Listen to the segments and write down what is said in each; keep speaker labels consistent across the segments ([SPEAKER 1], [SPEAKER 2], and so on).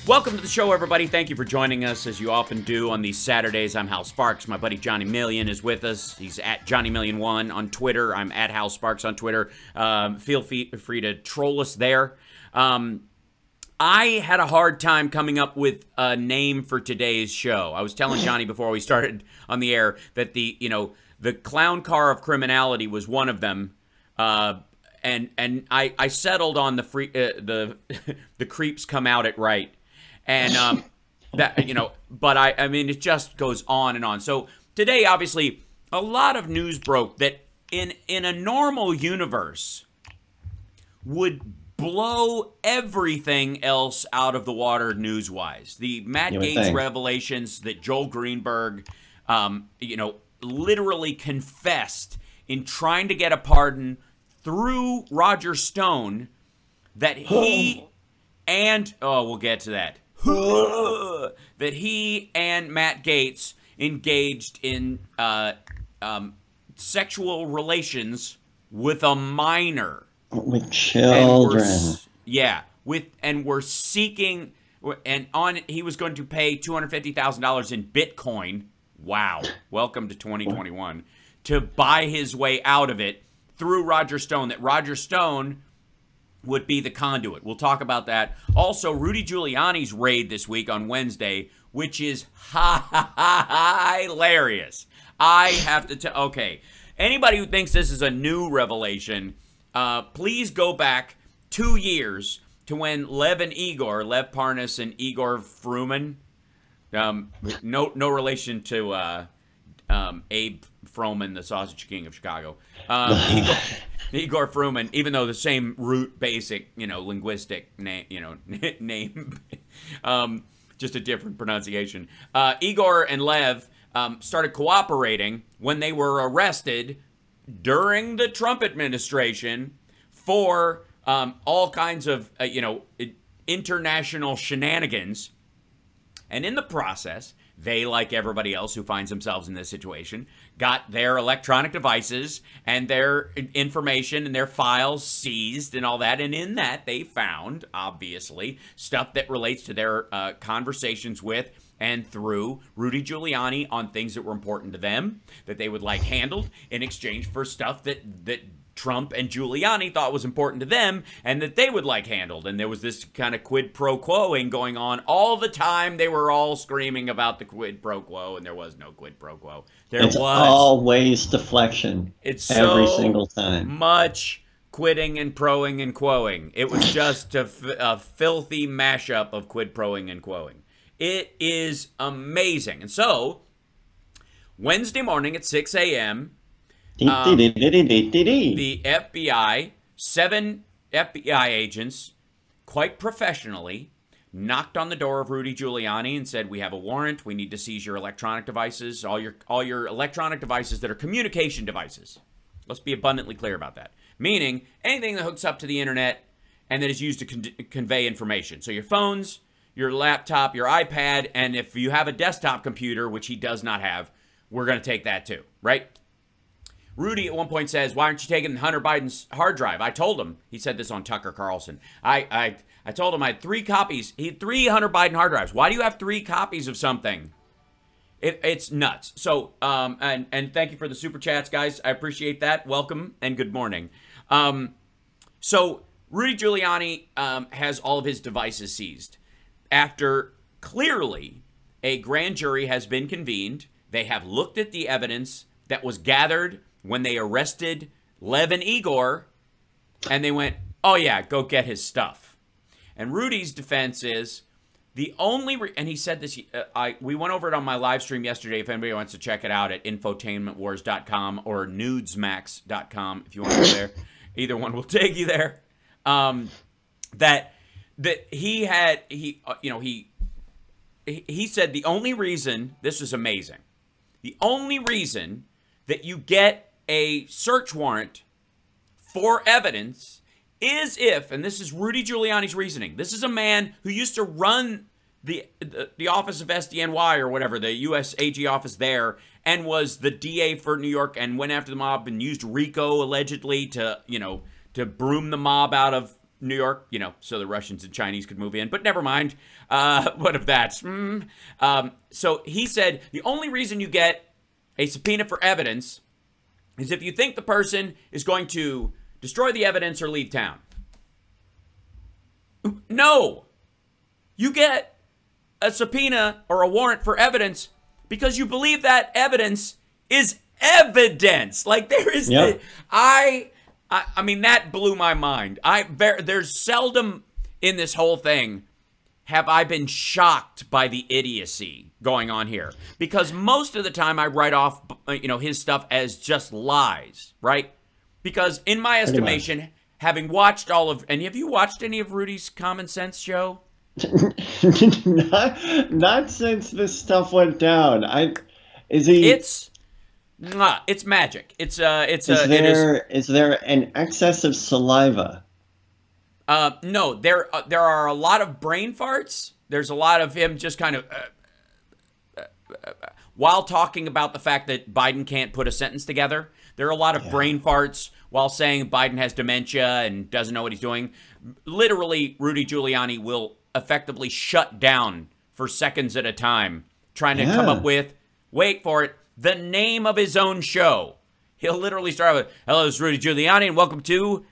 [SPEAKER 1] Welcome to the show, everybody. Thank you for joining us, as you often do on these Saturdays. I'm Hal Sparks. My buddy Johnny Million is with us. He's at JohnnyMillion1 on Twitter. I'm at Hal Sparks on Twitter. Feel free to troll us there. I had a hard time coming up with a name for today's show. I was telling Johnny before we started on the air that the clown car of criminality was one of them. And I settled on the creeps come out at right. And but I mean, it just goes on and on. So today, obviously, a lot of news broke that in a normal universe would blow everything else out of the water news-wise. The Matt Gaetz revelations that Joel Greenberg, literally confessed in trying to get a pardon through Roger Stone that he and we'll get to that. That he and Matt Gaetz engaged in sexual relations with a minor.
[SPEAKER 2] With children.
[SPEAKER 1] We're seeking, he was going to pay $250,000 in Bitcoin. Wow. Welcome to 2021. To buy his way out of it through Roger Stone, that Roger Stone would be the conduit. We'll talk about that. Also, Rudy Giuliani's raid this week on Wednesday, which is hilarious. I have to tell, okay, anybody who thinks this is a new revelation, please go back 2 years to when Lev Parnas and Igor Fruman, no relation to Abe Froman, the Sausage King of Chicago. Igor Fruman, even though the same root basic, linguistic name, just a different pronunciation. Igor and Lev started cooperating when they were arrested during the Trump administration for all kinds of, international shenanigans. And in the process, they, like everybody else who finds themselves in this situation, got their electronic devices and their information and their files seized and all that. And in that, they found, obviously, stuff that relates to their conversations with and through Rudy Giuliani on things that were important to them, that they would like handled in exchange for stuff that Trump and Giuliani thought was important to them and that they would like handled. And there was this kind of quid pro quoing going on all the time. They were all screaming about the quid pro quo, and there was no quid pro quo.
[SPEAKER 2] It's always deflection.
[SPEAKER 1] It's
[SPEAKER 2] every single time.
[SPEAKER 1] Much quidding and proing and quoing. It was just a filthy mashup of quid proing and quoing. It is amazing. And so, Wednesday morning at 6 a.m., the FBI, 7 FBI agents, quite professionally, knocked on the door of Rudy Giuliani and said, "We have a warrant. We need to seize your electronic devices, all your electronic devices that are communication devices." Let's be abundantly clear about that. Meaning, anything that hooks up to the internet and that is used to convey information. So your phones, your laptop, your iPad, and if you have a desktop computer, which he does not have, we're going to take that too, right? Rudy at one point says, "Why aren't you taking Hunter Biden's hard drive?" I told him, he said this on Tucker Carlson. I told him I had 3 copies. He had 3 Hunter Biden hard drives. Why do you have 3 copies of something? It's nuts. So, and thank you for the super chats, guys. I appreciate that. Welcome and good morning. So Rudy Giuliani has all of his devices seized after clearly a grand jury has been convened. They have looked at the evidence that was gathered when they arrested Lev and Igor, and they went, "Oh yeah, go get his stuff." And Rudy's defense is the only, and he said this, we went over it on my live stream yesterday. If anybody wants to check it out at infotainmentwars.com or nudesmax.com, if you want to go there, either one will take you there. That he said the only reason, this is amazing, the only reason that you get a search warrant for evidence is if, and this is Rudy Giuliani's reasoning, this is a man who used to run the office of SDNY or whatever, the U.S. AG office there, and was the DA for New York and went after the mob and used RICO allegedly to, to broom the mob out of New York, so the Russians and Chinese could move in. But never mind. What if that's... So he said the only reason you get a subpoena for evidence is if you think the person is going to destroy the evidence or leave town. No! You get a subpoena or a warrant for evidence because you believe that evidence is evidence. Like, there is...
[SPEAKER 2] Yep.
[SPEAKER 1] I mean, that blew my mind. There's seldom in this whole thing have I been shocked by the idiocy going on here. Because most of the time I write off, his stuff as just lies, right? Because in my estimation, having watched and have you watched any of Rudy's Common Sense show?
[SPEAKER 2] not since this stuff went down.
[SPEAKER 1] It's magic. Is
[SPEAKER 2] there an excess of saliva?
[SPEAKER 1] No, there are a lot of brain farts. There's a lot of him just kind of while talking about the fact that Biden can't put a sentence together. There are a lot of brain farts while saying Biden has dementia and doesn't know what he's doing. Literally, Rudy Giuliani will effectively shut down for seconds at a time, trying to come up with, wait for it, the name of his own show. He'll literally start with, hello, this is Rudy Giuliani, and welcome to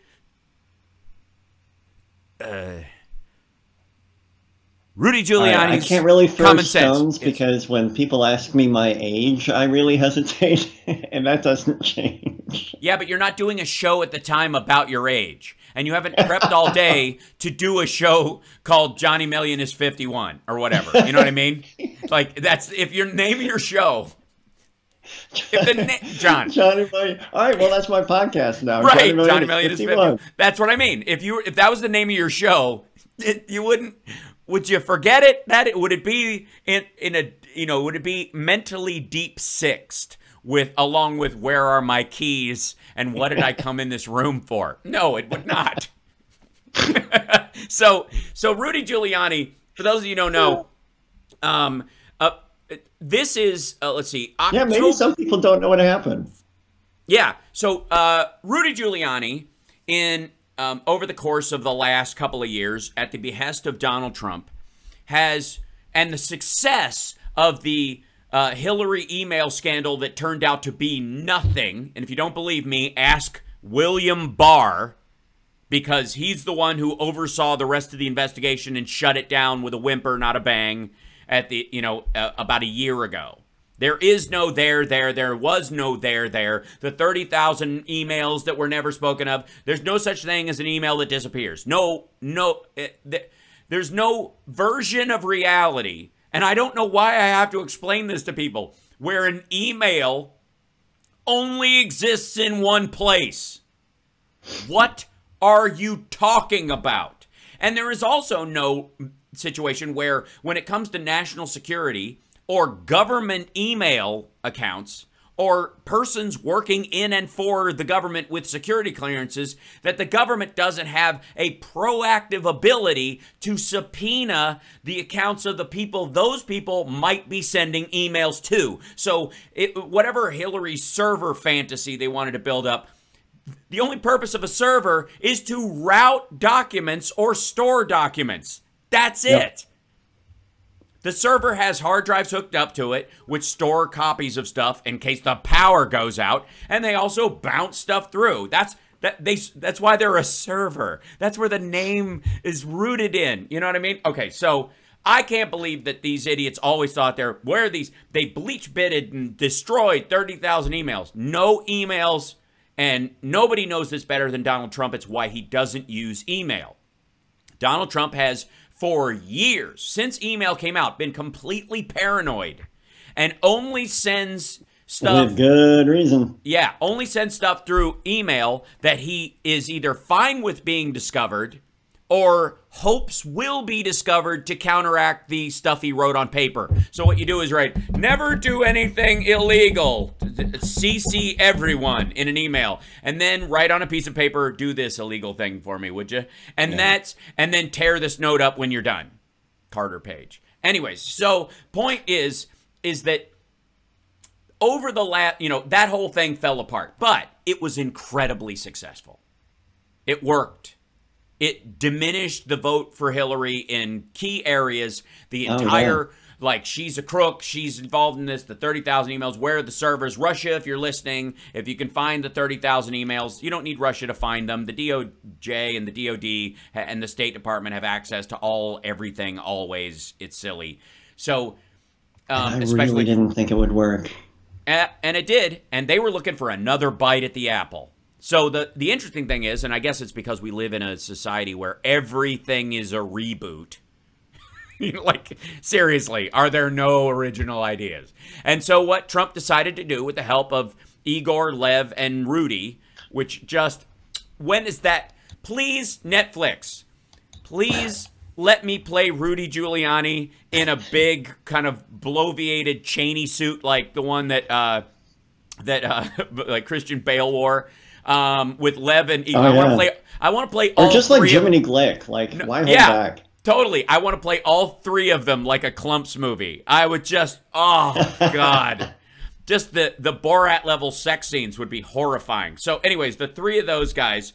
[SPEAKER 1] Rudy Giuliani's
[SPEAKER 2] I can't really throw
[SPEAKER 1] Common
[SPEAKER 2] stones
[SPEAKER 1] Sense.
[SPEAKER 2] because when people ask me my age, I really hesitate, and that doesn't change.
[SPEAKER 1] Yeah, but you're not doing a show at the time about your age. And you haven't prepped all day to do a show called Johnny Million is 51 or whatever. You know what I mean? Like, that's, if you're naming your show, John.
[SPEAKER 2] Johnny Million. All right, well, that's my podcast now.
[SPEAKER 1] Right, Johnny Million is 51. That's what I mean. If that was the name of your show, you wouldn't, would you forget it? Would it be would it be mentally deep sixed? Along with where are my keys and what did I come in this room for? No, it would not. So Rudy Giuliani, for those of you who don't know, this is, let's see.
[SPEAKER 2] Yeah, maybe some people don't know what happened.
[SPEAKER 1] Yeah, so Rudy Giuliani, over the course of the last couple of years, at the behest of Donald Trump, and the success of the Hillary email scandal that turned out to be nothing. And if you don't believe me, ask William Barr, because he's the one who oversaw the rest of the investigation and shut it down with a whimper, not a bang, at the about a year ago. There is no there. There was no there. The 30,000 emails that were never spoken of. There's no such thing as an email that disappears. There's no version of reality. And I don't know why I have to explain this to people, where an email only exists in one place. What are you talking about? And there is also no situation where, when it comes to national security or government email accounts or persons working in and for the government with security clearances, that the government doesn't have a proactive ability to subpoena the accounts of the people those people might be sending emails to. So whatever Hillary's server fantasy they wanted to build up, the only purpose of a server is to route documents or store documents. That's it. The server has hard drives hooked up to it, which store copies of stuff in case the power goes out, and they also bounce stuff through. That's why they're a server. That's where the name is rooted in. You know what I mean? Okay, so I can't believe that these idiots always thought they bleach bitted and destroyed 30,000 emails. No emails, and nobody knows this better than Donald Trump. It's why he doesn't use email. Donald Trump has, for years, since email came out, been completely paranoid and only sends stuff...
[SPEAKER 2] With good reason.
[SPEAKER 1] Yeah, only sends stuff through email that he is either fine with being discovered or hopes will be discovered to counteract the stuff he wrote on paper. So what you do is write, never do anything illegal. CC everyone in an email. And then write on a piece of paper, do this illegal thing for me, would you? And and then tear this note up when you're done. Carter Page. Anyways, so point is that over the last, that whole thing fell apart. But it was incredibly successful. It worked. It diminished the vote for Hillary in key areas. The
[SPEAKER 2] Oh,
[SPEAKER 1] entire, like, she's a crook, she's involved in this, the 30,000 emails, where are the servers? Russia, if you're listening, if you can find the 30,000 emails, you don't need Russia to find them. The DOJ and the DOD and the State Department have access to everything, always. It's silly. So,
[SPEAKER 2] I
[SPEAKER 1] especially
[SPEAKER 2] really didn't think it would work.
[SPEAKER 1] and it did, and they were looking for another bite at the apple. So the interesting thing is, and I guess it's because we live in a society where everything is a reboot. Like, seriously, are there no original ideas? And so what Trump decided to do with the help of Igor, Lev, and Rudy, which just, when is that? Please, Netflix, please let me play Rudy Giuliani in a big kind of bloviated Cheney suit like the one that like Christian Bale wore. With Lev and Igor. I want to play all
[SPEAKER 2] or just
[SPEAKER 1] three
[SPEAKER 2] like Jiminy Glick. Like, why hold back?
[SPEAKER 1] Totally. I want to play all three of them like a Clumps movie. I would just, oh, God. Just the Borat level sex scenes would be horrifying. So anyways, the three of those guys,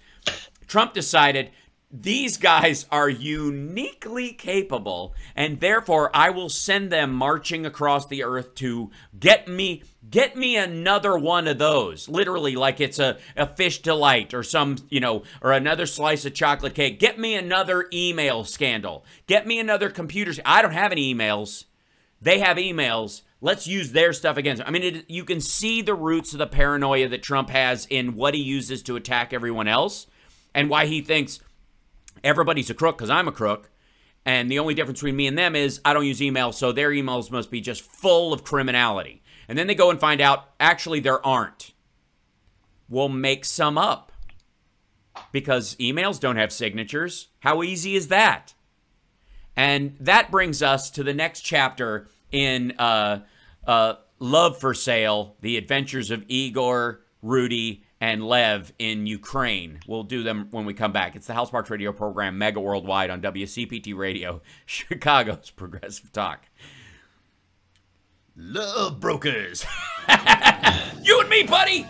[SPEAKER 1] Trump decided these guys are uniquely capable, and therefore I will send them marching across the earth to get me another one of those. Literally, like it's a fish delight or some, or another slice of chocolate cake. Get me another email scandal. Get me another computer. I don't have any emails. They have emails. Let's use their stuff against them. I mean, you can see the roots of the paranoia that Trump has in what he uses to attack everyone else and why he thinks everybody's a crook because I'm a crook. And the only difference between me and them is I don't use emails, so their emails must be just full of criminality. And then they go and find out, actually, there aren't. We'll make some up. Because emails don't have signatures. How easy is that? And that brings us to the next chapter in Love for Sale, The Adventures of Igor, Rudy, and Lev in Ukraine. We'll do them when we come back. It's the Hal Sparks Radio program, mega worldwide on WCPT Radio, Chicago's Progressive Talk. Love brokers. You and me, buddy.